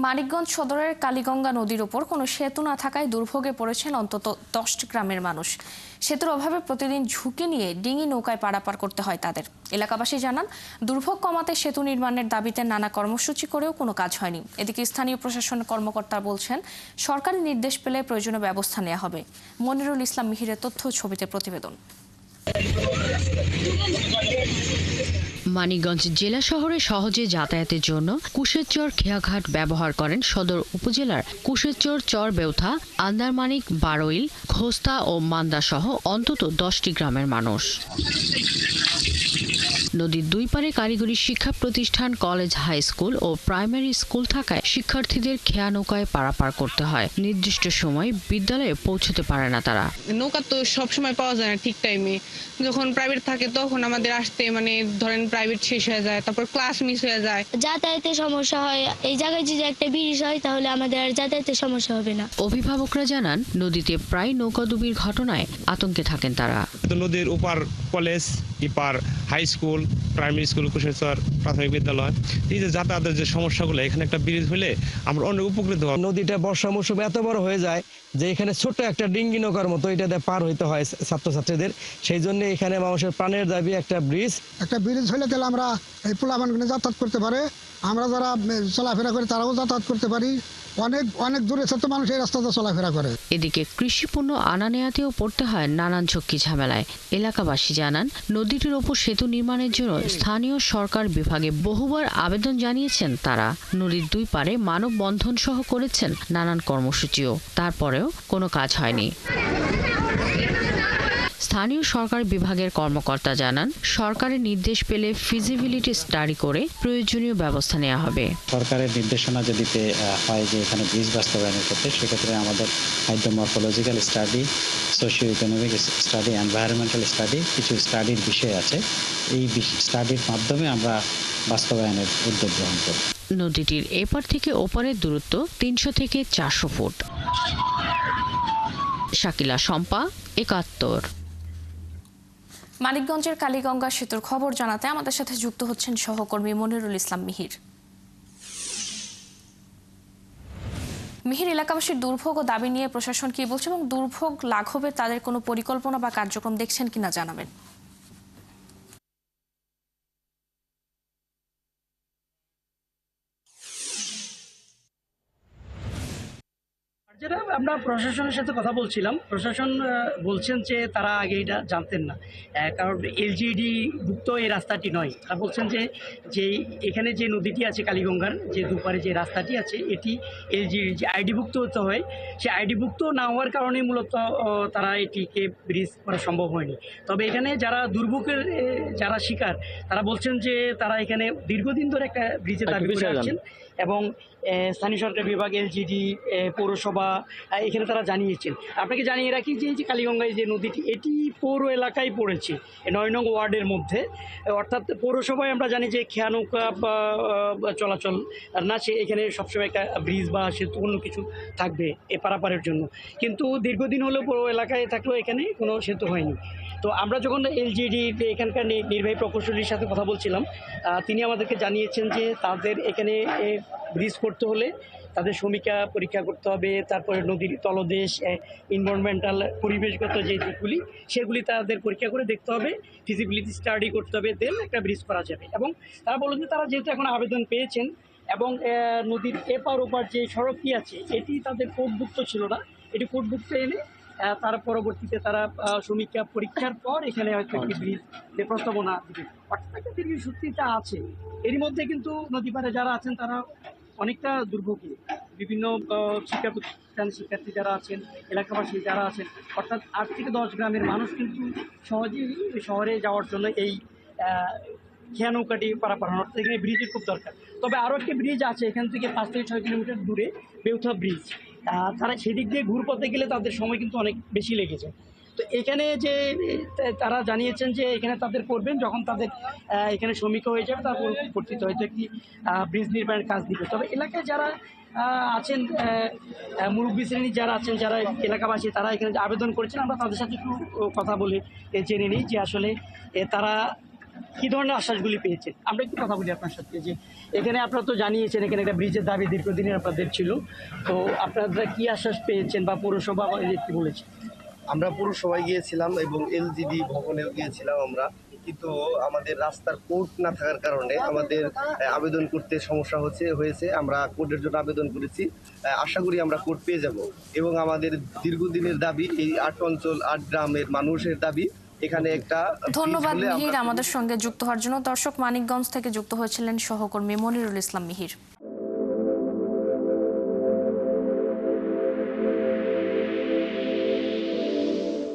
মানিকগঞ্জ সদরের কালীগঙ্গা নদীর ওপর কোনো সেতু না থাকায় দুর্ভোগে পড়েছেন অন্তত 10টি গ্রামের মানুষ। সেতুর অভাবে প্রতিদিন ঝুঁকি নিয়ে ডিঙি নৌকায় পারাপার করতে হয় তাদের। এলাকাবাসী জানান, দুর্ভোগ কমাতে সেতু নির্মাণের দাবিতে নানা কর্মসূচি করেও কোনো কাজ হয়নি। এদিকে স্থানীয় প্রশাসন কর্মকর্তা বলছেন, সরকারি নির্দেশ পেলে প্রয়োজনীয় ব্যবস্থা নেওয়া হবে। মনিরুল ইসলাম মিহিরের তথ্য ছবিতে প্রতিবেদন। মানিকগঞ্জ জেলা শহরে সহজে যাতায়াতের জন্য কুশেরচর খেয়াঘাট ব্যবহার করেন সদর উপজেলার কুশেরচর, চরবেউথা, আন্দারমানিক, বারইল, ঘোস্তা ও মান্দা সহ অন্তত 10টি গ্রামের মানুষ। নদীর দুই পারে কারিগরি শিক্ষা প্রতিষ্ঠান, কলেজ, হাই স্কুল ও প্রাইমারি স্কুল থাকায় শিক্ষার্থীদের খেয়া নৌকায় পারাপার করতে হয়। নির্দিষ্ট সময় বিদ্যালয়ে পৌঁছতে পারে না তারা। নৌকা তো সব সময় পাওয়া যায় না ঠিক টাইমে। যখন প্রাইভেট থাকে তখন আমাদের আসতে ধরেন প্রাইভেট শেষ হয়ে যায়, তারপর ক্লাস মিস হয়ে যায়, যাতায়াতের সমস্যা হয়। এই জায়গায় যদি একটা ব্রিজ হয় তাহলে আমাদের আর যাতায়াতের সমস্যা হবে না। অভিভাবকরা জানান, নদীতে প্রায় নৌকাডুবির ঘটনায় আতঙ্কে থাকেন তারা। নদীর ওপার কলেজ, এপার হাই স্কুল, প্রাইমারি স্কুল, কুশেরচর প্রাথমিক বিদ্যালয়, এই যে যাতায়াতের যে সমস্যাগুলো, এখানে একটা ব্রিজ হলে আমরা অনেক উপকৃত হব। নদীটা বর্ষা মৌসুমে এত বড় হয়ে যায় যে এখানে ছোট্ট একটা ডিঙ্গি নৌকার মতো এটাতে পার হইতে হয় ছাত্রছাত্রীদের। সেই জন্য এখানে মানুষের প্রাণের দাবি একটা ব্রিজ হলে তাহলে আমরা এই পোলাপানগুলো যাতায়াত করতে পারে, আমরা যারা চলাফেরা করি তারাও যাতায়াত করতে পারি। অনেক দূরে তো মানুষ এই রাস্তাতে চলাফেরা করে। এদিকে কৃষিপণ্য আনা নেয়াতেও পড়তে হয় নানান ঝক্কি ঝামেলায়। এলাকাবাসী জানান, নদীটির ওপর সেতু নির্মাণের জন্য স্থানীয় সরকার বিভাগে বহুবার আবেদন জানিয়েছেন তারা। নদীর দুই পারে মানববন্ধন সহ করেছেন নানান কর্মসূচিও, তারপরেও কোনো কাজ হয়নি। স্থানীয় সরকার বিভাগের কর্মকর্তা জানান, সরকারের নির্দেশ পেলে ফিজিবিলিটি স্টাডি করে প্রয়োজনীয় ব্যবস্থা নেওয়া হবে। সরকারের নির্দেশনা যদি হয় যে এখানে ব্রিজ বাস্তবায়নের ক্ষেত্রে, সেক্ষেত্রে আমাদের hydromorphological study, socio economic study, environmental study, কিছু স্টাডির বিষয় আছে। এই স্টাডির মাধ্যমে আমরা বাস্তবায়নের উদ্যোগ গ্রহণ করব। নদীটির এপার থেকে ওপারের দূরত্ব 300 থেকে 400 ফুট। শাকিলা শম্পা, 71। মানিকগঞ্জের কালীগঙ্গা সেতুর খবর জানাতে আমাদের সাথে যুক্ত হচ্ছেন সহকর্মী মনিরুল ইসলাম মিহির। মিহির, এলাকাবাসীর দুর্ভোগ ও দাবি নিয়ে প্রশাসন কি বলছে এবং দুর্ভোগ লাঘবে তাদের কোনো পরিকল্পনা বা কার্যক্রম দেখছেন কিনা জানাবেন। যেটা আমরা প্রশাসনের সাথে কথা বলছিলাম, প্রশাসন বলছেন যে তারা আগে এটা জানতেন না, কারণ এলজিডি ভুক্ত এই রাস্তাটি নয়। তারা বলছেন যে এখানে যে নদীটি আছে কালীগঙ্গার যে দুপারে যে রাস্তাটি আছে, এটি এলজিডি যে আইডিভুক্ত হতে হয়, সে আইডিভুক্ত না হওয়ার কারণে মূলত তারা এটিকে ব্রিজ করা সম্ভব হয়নি। তবে এখানে যারা দুর্ভোগের যারা শিকার, তারা বলছেন যে তারা এখানে দীর্ঘদিন ধরে একটা ব্রিজের দাবি করে আসছেন এবং স্থানীয় সরকার বিভাগ, এলজিডি, পৌরসভা এখানে তারা জানিয়েছেন। আপনাকে জানিয়ে রাখি যে এই যে কালীগঙ্গায় যে নদীটি, এটি পৌর এলাকায় পড়েছে 9 নং ওয়ার্ডের মধ্যে। অর্থাৎ পৌরসভায় আমরা জানি যে খেয়া নৌকা চলাচল না, সে এখানে সবসময় একটা ব্রিজ বা সেতু অন্য কিছু থাকবে এ পারাপারের জন্য, কিন্তু দীর্ঘদিন হলেও পৌর এলাকায় থাকলেও এখানে কোনো সেতু হয়নি। তো আমরা যখন এলজিডি এখানকার নির্বাহী প্রকৌশলীর সাথে কথা বলছিলাম, তিনি আমাদেরকে জানিয়েছেন যে তাদের এখানে ব্রিজ করতে হলে তাদের সমীক্ষা পরীক্ষা করতে হবে, তারপরে নদীর তলদেশ, এনভায়রনমেন্টাল পরিবেশগত যে দিকগুলি সেগুলি তাদের পরীক্ষা করে দেখতে হবে, ফিজিবিলিটি স্টাডি করতে হবে, দেন একটা ব্রিজ করা যাবে। এবং তারা বলেন যে তারা যেহেতু এখন আবেদন পেয়েছেন এবং নদীর এপার ওপার যে সড়কটি আছে এটি তাদের কোডভুক্ত ছিল না, এটি কোডভুক্ত এনে তার পরবর্তীতে তারা সমীক্ষা পরীক্ষার পর এখানে হয়তো একটি ব্রিজ প্রস্তাবনা দেবে। অর্থাৎ একটা দীর্ঘসূত্রিতা আছে। এরই মধ্যে কিন্তু নদী পাড়ে যারা আছেন তারা অনেকটা দুর্ভোগী, বিভিন্ন শিক্ষা প্রতিষ্ঠান শিক্ষার্থী যারা আছেন, এলাকাবাসী যারা আছেন, অর্থাৎ 8 থেকে 10 গ্রামের মানুষ কিন্তু সহজেই শহরে যাওয়ার জন্য এই খেয়া নৌকাটি পারাপার হন, অর্থাৎ এখানে ব্রিজের খুব দরকার। তবে আরও একটি ব্রিজ আছে এখান থেকে 5 থেকে 6 কিলোমিটার দূরে, বেউথা ব্রিজ। তারা সেদিক দিয়ে ঘুরপথে গেলে তাদের সময় কিন্তু অনেক বেশি লেগে যায়। তো এখানে যে তারা জানিয়েছেন যে এখানে তাদের করবেন যখন তাদের এখানে সমীক্ষা হয়ে যাবে, তারপর পরবর্তীতে হয়তো একটি ব্রিজ নির্মাণের কাজ দিবে। তবে এলাকায় যারা আছেন, মুরব্বী শ্রেণীর যারা আছেন, যারা এলাকাবাসী, তারা এখানে আবেদন করেছেন, আমরা তাদের সাথে একটু কথা বলে জেনে নিই যে আসলে তারা কি ধরনের আশ্বাসগুলি পেয়েছেন? আমরা একটু কথা বলি আপনার সাথে, যে এখানে আপনারা তো জানিয়েছেন এখানে একটা ব্রিজের দাবি দীর্ঘদিনের আপনাদের ছিল, তো আপনারা কি আশ্বাস পেয়েছেন বা পৌরসভা কি বলেছে? আমরা পুরসভায় গিয়েছিলাম এবং এলজিডি ভবনেও গিয়েছিলাম আমরা, কিন্তু আমাদের রাস্তার কোর্ট না থাকার কারণে আমাদের আবেদন করতে সমস্যা হয়েছে। আমরা কোর্টের জন্য আবেদন করেছি, আশা করি আমরা কোর্ট পেয়ে যাব। এবং আমাদের দীর্ঘদিনের দাবি, এই 8 অঞ্চল 8 গ্রামের মানুষের দাবি, এখানে একটা ধন্যবাদ মিহির আমাদের সঙ্গে যুক্ত হওয়ার জন্য। দর্শক, মানিকগঞ্জ থেকে যুক্ত হয়েছিলেন সহকর্মী মনিরুল ইসলাম মিহির।